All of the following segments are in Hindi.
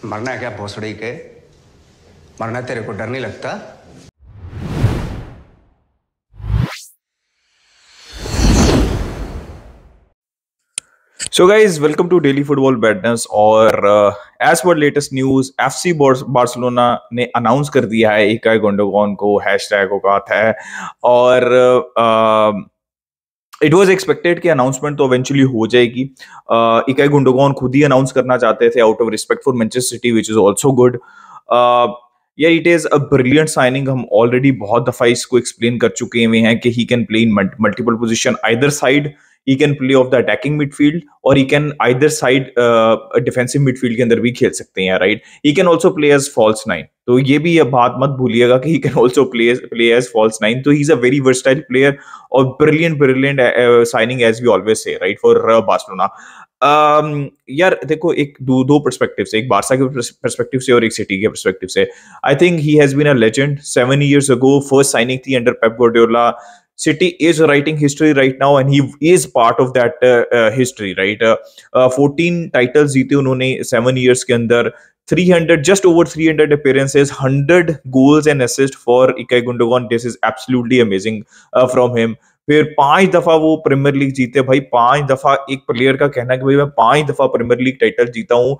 मरना है क्या भोसड़ी के? मरना तेरे को डर नहीं लगता? So guys, welcome to Daily Football Badness और as per latest news, FC Barcelona ने अनाउंस कर दिया है इकाई गुंडोगन को हैशटैग औकात है और इट वाज एक्सपेक्टेड कि अनाउंसमेंट तो इवेंचुअली हो जाएगी। इकाई गुंडोगन खुद ही अनाउंस करना चाहते थे out of respect for Manchester City which is also good. Yeah it is a brilliant signing. हम ऑलरेडी बहुत दफा इसको एक्सप्लेन कर चुके हुए हैं कि he can play in multiple position either side. He can play of the attacking midfield और he can either side defensive midfield के अंदर भी खेल सकते हैं, right. He can also play as false nine, तो ये भी ये बात मत भूलिएगा कि he can also play as false nine. तो he is a very versatile player और brilliant signing as we always say, right, for Barcelona. यार देखो, एक दो पर्सपेक्टिव से, एक बारसा के पर्सपेक्टिव से और एक सिटी के पर्सपेक्टिव से। I think he has been a legend. 7 years ago first signing थी under Pep Guardiola. City is writing history right now and he is part of that history, right? 14 titles जीते उन्होंने 7 years के अंदर। 300, just over 300 appearances, 100 goals and assists for Ilkay Gundogan. This is absolutely amazing from him. फिर 5 दफा वो प्रीमियर लीग जीते भाई। 5 दफा एक प्लेयर का कहना कि भाई मैं 5 दफा प्रीमियर लीग टाइटल जीता हूँ,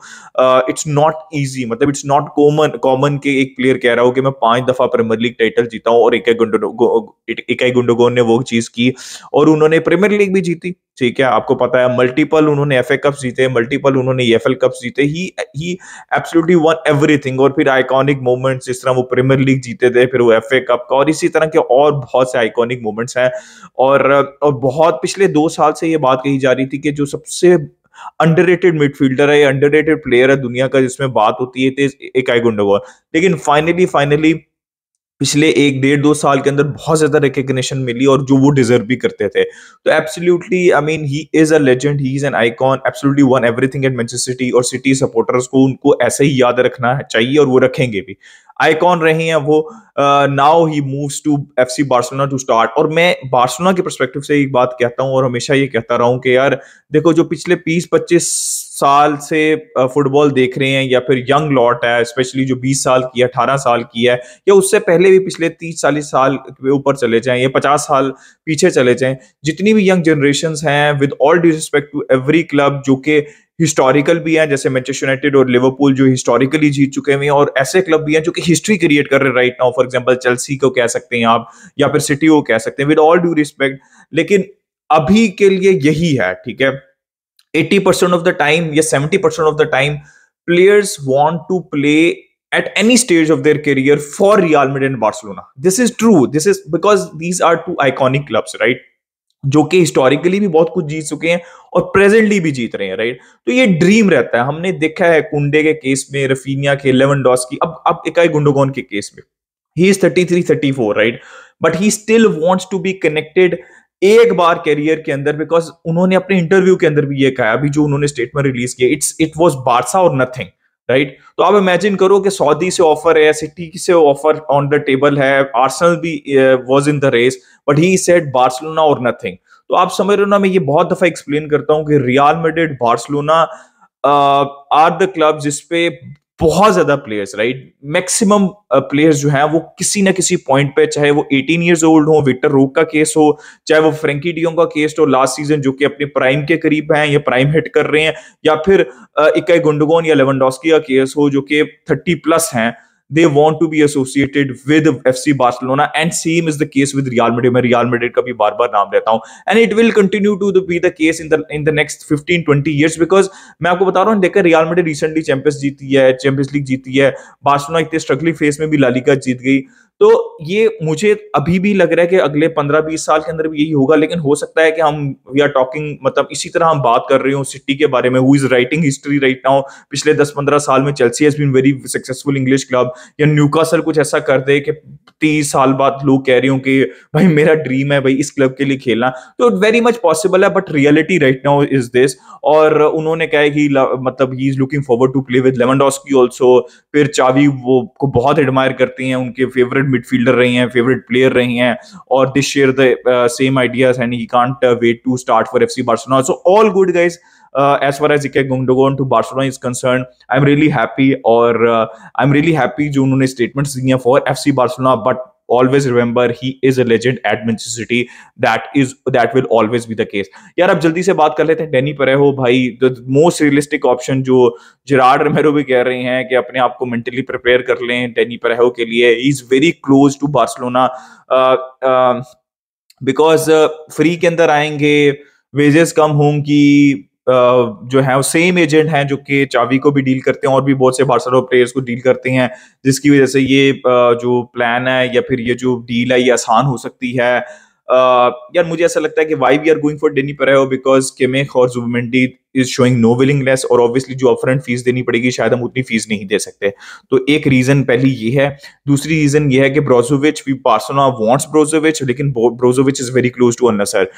इट्स नॉट इजी। मतलब इट्स नॉट कॉमन के एक प्लेयर कह रहा हो कि मैं 5 दफा प्रीमियर लीग टाइटल जीता हूँ। और इकाई गुंडोगन ने वो चीज की और उन्होंने प्रीमियर लीग भी जीती। ठीक है, आपको पता है मल्टीपल उन्होंने एफए कप जीते, मल्टीपल उन्होंने ईएफएल कप जीते। ही एब्सोल्युटली वन एवरीथिंग। और फिर आइकॉनिक मोमेंट्स, जिस तरह वो प्रीमियर लीग जीते थे, फिर वो एफए कप का, और इसी तरह के और बहुत से आइकॉनिक मोमेंट्स हैं। और बहुत पिछले 2 साल से ये बात कही जा रही थी कि जो सबसे अंडररेटेड मिडफील्डर है या अंडररेटेड प्लेयर है दुनिया का जिसमें बात होती है इकाई गुंडोगन। लेकिन फाइनली पिछले 1 डेढ़ 2 साल के अंदर बहुत ज्यादा रिकग्निशन मिली और जो वो डिजर्व भी करते थे। तो absolutely I mean he is a legend, he is an icon, absolutely one everything at Manchester city. और सिटी सपोर्टर्स को उनको ऐसे ही याद रखना चाहिए और वो रखेंगे भी। आइकॉन रहे हैं वो। Now he moves to FC Barcelona to start. और मैं बार्सिलोना के पर्सपेक्टिव से एक बात कहता हूं और हमेशा ये कहता रहा हूं कि यार देखो, जो पिछले 20-25 साल से फुटबॉल देख रहे हैं या फिर यंग लॉट है, स्पेशली जो 20 साल की है, 18 साल की है, या उससे पहले भी पिछले 30-40 साल के ऊपर चले जाएं या 50 साल पीछे चले जाएं, जितनी भी यंग जनरेशन हैं, with all due respect to every club जो कि हिस्टोरिकल भी हैं, जैसे मैनचेस्टर यूनाइटेड और लिवरपूल जो हिस्टोरिकली जीत चुके हैं, और ऐसे क्लब भी हैं जो कि हिस्ट्री क्रिएट कर रहे हैं right now. For example Chelsea को कह सकते हैं आप, या फिर सिटी को कह सकते हैं, विद ऑल ड्यू रिस्पेक्ट। लेकिन अभी के लिए यही है, ठीक है। 80% of the time या 70% of the time players want to play at any stage of their career for Real Madrid and Barcelona. This is true. This is because these are two iconic clubs, right? जो कि हिस्टोरिकली भी बहुत कुछ जीत चुके हैं और प्रेजेंटली भी जीत रहे हैं, राइट। तो ये ड्रीम रहता है। हमने देखा है कुंडे के केस में, रफीनिया के, लेवेंडोस्की, अब इकाई गुंडोगन के केस में। He is 33-34, right, but he still wants to be connected एक बार कैरियर के अंदर, बिकॉज उन्होंने अपने इंटरव्यू के अंदर भी ये कहा, अभी जो उन्होंने स्टेटमेंट रिलीज किया, इट वाज बारसा और नथिंग, राइट। तो आप इमेजिन करो कि सऊदी से ऑफर है, सिटी से ऑफर ऑन द टेबल है, आर्सेनल भी was in the race, but he said Barcelona और नथिंग। तो आप समझ रहे हो ना, मैं ये बहुत दफा एक्सप्लेन करता हूं कि Real Madrid, Barcelona are the club जिसपे बहुत ज्यादा प्लेयर्स, राइट, मैक्सिमम प्लेयर्स जो हैं वो किसी ना किसी पॉइंट पे, चाहे वो 18 years old हो, विक्टर रोक का केस हो, चाहे वो फ्रेंकी डियोंग का केस हो लास्ट सीजन जो कि अपने प्राइम के करीब हैं या प्राइम हिट कर रहे हैं, या फिर इकाई गुंडोगन या लेवेंडोस्की का केस हो जो कि 30+ हैं, they want to be associated with FC Barcelona, and same is the case with Real Madrid. मैं Real Madrid का भी बार बार नाम लेता हूँ, and it will continue to be the case in the next 15-20 years, because मैं आपको बता रहा हूँ, देखकर Real Madrid recently champions league जीती है, बार्सिलोना इतने स्ट्रगलिंग फेस में भी ला लीगा जीत गई। तो ये मुझे अभी भी लग रहा है कि अगले 15-20 साल के अंदर भी यही होगा। लेकिन हो सकता है कि हम वी आर टॉकिंग, मतलब इसी तरह हम बात कर रहे हो सिटी के बारे में, who is writing history right now. पिछले 10-15 साल में Chelsea has been very successful English club, या न्यूकासल कुछ ऐसा कर दे कि 30 साल बाद लोग कह रहे हो कि भाई मेरा ड्रीम है भाई इस क्लब के लिए खेलना। तो वेरी मच पॉसिबल है, but reality right now is this. और उन्होंने कहा कि मतलब he is looking forward to play with Lewandowski also. फिर चावी वो को बहुत एडमायर करते हैं, उनके फेवरेट midfielder रहे हैं, favorite player रहे हैं, और they share the same ideas and he can't wait to start for FC Barcelona. So all good, guys. As far as Ilkay Gundogan to Barcelona is concerned, I'm really happy, और I'm really happy जो उन्होंने statements दी हैं for FC Barcelona, but always remember he is a legend at Manchester City. That will always be the case. यार अब जल्दी से बात कर लेते हैं डेनी पेरेहो भाई, द मोस्ट रियलिस्टिक ऑप्शन जो जेरार्ड रोमेरो भी कह रहे हैं कि अपने आप को मेंटली प्रिपेयर कर लें डेनी पेरेहो के लिए. He is very close to Barcelona because free के अंदर आएंगे, वेजेस कम होंगी, जो है वो सेम एजेंट हैं जो कि चावी को भी डील करते हैं और भी बहुत से बार्सिलोना प्लेयर्स को डील करते हैं, जिसकी वजह से ये जो प्लान है या फिर ये जो डील है ये आसान हो सकती है. यार मुझे ऐसा लगता है कि why we are going for Dani Parejo because Kimmich और Zubimendi is showing no willingness, और ऑब्वियसली जो अपफ्रंट फीस देनी पड़ेगी शायद हम उतनी फीस नहीं दे सकते. तो एक रीजन पहली ये है. दूसरी रीजन ये है कि Brozovic, we Barcelona wants Brozovic, लेकिन Brozovic is very close to Al Nassr.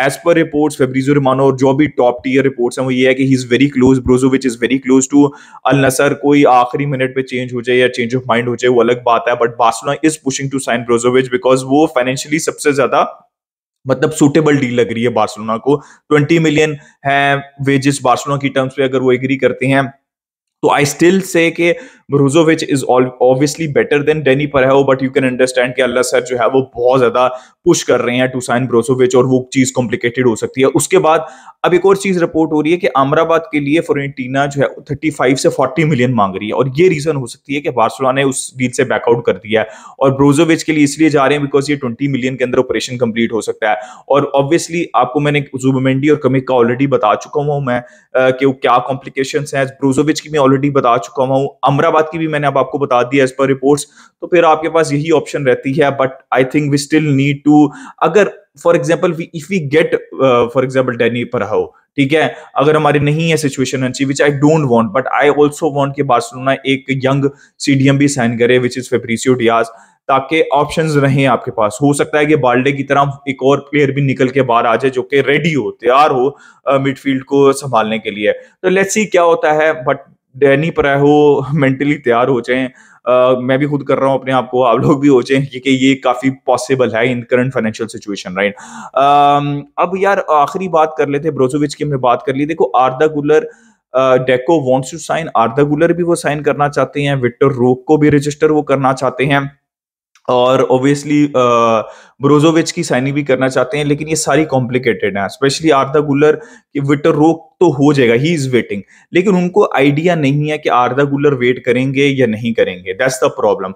As पर रिपोर्ट्स फेब्रिजियो रोमानो और जो भी टॉप टियर रिपोर्ट्स हैं वो ये है कि he is very close, Brozovic is very close to Al Nassr. कोई आखिरी मिनट पे चेंज हो जाए या चेंज ऑफ माइंड हो जाए वो अलग बात है, but Barcelona is pushing to sign Brozovic because वो फाइनेंशियली सबसे ज्यादा मतलब सुटेबल डील लग रही है बार्सिलोना को. 20 मिलियन है वेजेस बार्सिलोना की टर्म्स पे अगर वो एग्री करते हैं, तो आई स्टिल से कि Brozovic is obviously better than Dani Parejo, but you can understand कि अल नसर जो है वो बहुत ज्यादा पुश कर रहे हैं टू साइन ब्रोजोविच, और वो चीज कॉम्प्लिकेटेड हो सकती है. उसके बाद अब एक और चीज रिपोर्ट हो रही है कि अमराबाद के लिए फ्लोरेंटीना जो है 35 से 40 मिलियन मांग रही है, और ये रीजन हो सकती है कि बार्सिलोना ने उस डील से बैकआउट कर दिया है और ब्रोजोविच के लिए इसलिए जा रहे हैं बिकॉज ये 20 मिलियन के अंदर ऑपरेशन कंप्लीट हो सकता है. और ऑब्वियसली आपको मैंने जुबिमेंडी और किमिख का ऑलरेडी बता चुका हूं मैं कि क्या कॉम्प्लिकेशंस हैं. ब्रोजोविच की मैं ऑलरेडी बता चुका हूं, अमराबाद की भी मैंने अब आपको बता दिया एज पर रिपोर्ट्स. तो फिर आपके पास यही ऑप्शन रहती है, but I think we still need to, अगर for example if we get for example Dani Parejo, ठीक है, अगर हमारी नहीं है सिचुएशन अच्छी, which I don't want, but I also want कि बार्सिलोना एक यंग सीडीएम भी साइन करे विच इज फेब्रिसियो डियाज, ताकि ऑप्शंस रहें आपके पास. हो सकता है कि बाल्डे की तरह एक और प्लेयर भी निकल के बाहर आ जाए जो कि रेडी हो, तैयार हो मिडफील्ड को संभालने के लिए. तो लेट्स सी क्या होता है, बट डेनी पेरेहो मेंटली तैयार हो जाएं. मैं भी खुद कर रहा हूं अपने आप को, आप लोग भी हो जाएं, क्योंकि ये काफी पॉसिबल है इन करंट फाइनेंशियल सिचुएशन, राइट. अब यार आखिरी बात कर लेते हैं ब्रोजोविच की, हमने बात कर ली. देखो Arda Guler, Deco wants to sign, Arda Guler भी वो साइन करना चाहते हैं, विक्टर रोक को भी रजिस्टर वो करना चाहते हैं, और ऑब्वियसली ब्रोजोविच की साइनिंग भी करना चाहते हैं, लेकिन ये सारी कॉम्प्लिकेटेड है. स्पेशली आर्दा गुलर कि विक्टर रोक तो हो जाएगा, ही इज वेटिंग, लेकिन उनको आइडिया नहीं है कि आर्दा गुलर वेट करेंगे या नहीं करेंगे. That's the problem.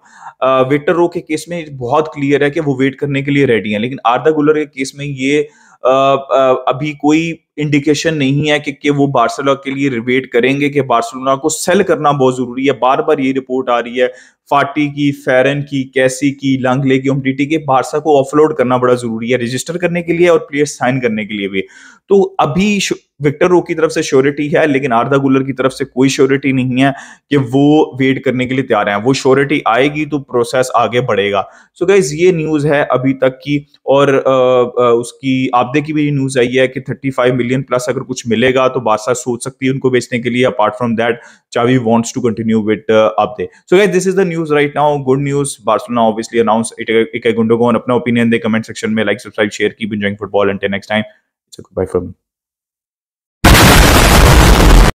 विक्टर रोक के केस में बहुत क्लियर है कि वो वेट करने के लिए रेडी हैं, लेकिन आर्दा गुलर के केस में ये अभी कोई इंडिकेशन नहीं है कि वो बार्सिलोना के लिए वेट करेंगे, कि बार्सिलोना को सेल करना बहुत जरूरी है. बार बार ये रिपोर्ट आ रही है फाटी की, फेरन की, कैसी की, लांगले की, उमटीटी के, बार्सा को ऑफलोड करना बड़ा जरूरी है रजिस्टर करने के लिए और प्लेयर साइन करने के लिए भी. तो अभी विक्टर रो की तरफ से श्योरिटी है, लेकिन आर्दा गुलर की तरफ से कोई श्योरिटी नहीं है कि वो वेट करने के लिए तैयार हैं. वो श्योरिटी आएगी तो प्रोसेस आगे बढ़ेगा. सो गाइस ये न्यूज है अभी तक की, और उसकी आपदे की भी न्यूज आई है कि 35 मिलियन प्लस अगर कुछ मिलेगा तो बार्सा सोच सकती है उनको बेचने के लिए. Apart from that Xavi wants to continue with Abde. So guys, this is the news right now. Good news. Barcelona obviously announced Ilkay Gundogan. अपना opinion दे comment section में, like, subscribe, share, keep enjoying football. Until next time, it's a goodbye from me.